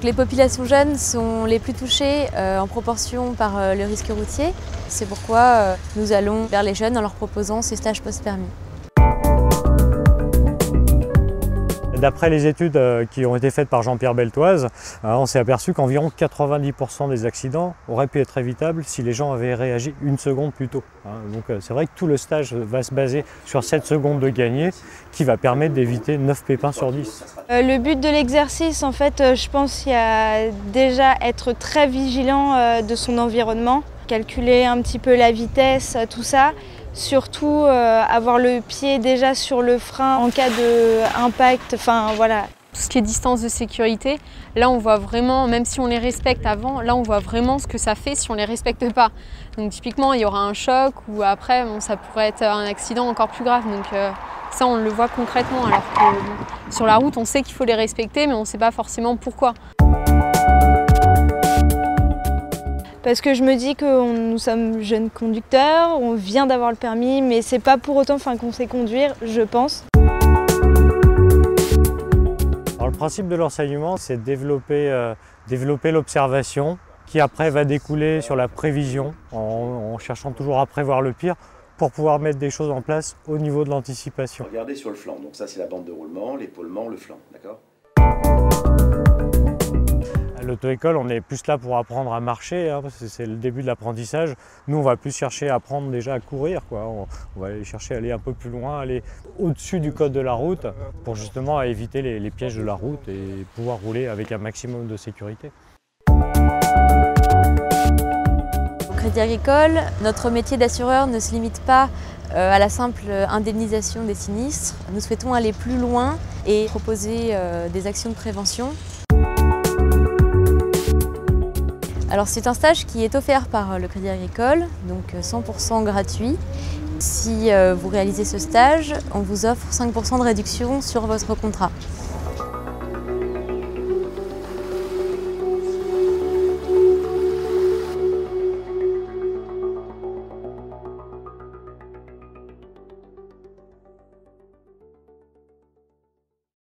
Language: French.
les populations jeunes sont les plus touchées en proportion par le risque routier. C'est pourquoi nous allons vers les jeunes en leur proposant ces stages post-permis. D'après les études qui ont été faites par Jean-Pierre Beltoise, on s'est aperçu qu'environ 90% des accidents auraient pu être évitables si les gens avaient réagi une seconde plus tôt. Donc c'est vrai que tout le stage va se baser sur 7 secondes de gagné qui va permettre d'éviter 9 pépins sur 10. Le but de l'exercice, en fait, je pense qu'il y a déjà être très vigilant de son environnement, calculer un petit peu la vitesse, tout ça. Surtout avoir le pied déjà sur le frein en cas d'impact, enfin voilà. Tout ce qui est distance de sécurité, là on voit vraiment, même si on les respecte avant, là on voit vraiment ce que ça fait si on ne les respecte pas. Donc typiquement il y aura un choc ou après ça pourrait être un accident encore plus grave. Donc ça on le voit concrètement, alors que sur la route on sait qu'il faut les respecter mais on ne sait pas forcément pourquoi. Parce que je me dis que nous sommes jeunes conducteurs, on vient d'avoir le permis, mais c'est pas pour autant qu'on sait conduire, je pense. Alors, le principe de l'enseignement, c'est de développer l'observation, qui après va découler sur la prévision, en cherchant toujours à prévoir le pire, pour pouvoir mettre des choses en place au niveau de l'anticipation. Regardez sur le flanc, donc ça c'est la bande de roulement, l'épaulement, le flanc, d'accord ? À l'auto-école, on est plus là pour apprendre à marcher, parce que c'est le début de l'apprentissage. Nous, on va plus chercher à apprendre déjà à courir, quoi. On va aller chercher à aller un peu plus loin, aller au-dessus du code de la route, pour justement éviter les pièges de la route et pouvoir rouler avec un maximum de sécurité. Au Crédit Agricole, notre métier d'assureur ne se limite pas à la simple indemnisation des sinistres. Nous souhaitons aller plus loin et proposer des actions de prévention. Alors c'est un stage qui est offert par le Crédit Agricole, donc 100% gratuit. Si vous réalisez ce stage, on vous offre 5% de réduction sur votre contrat.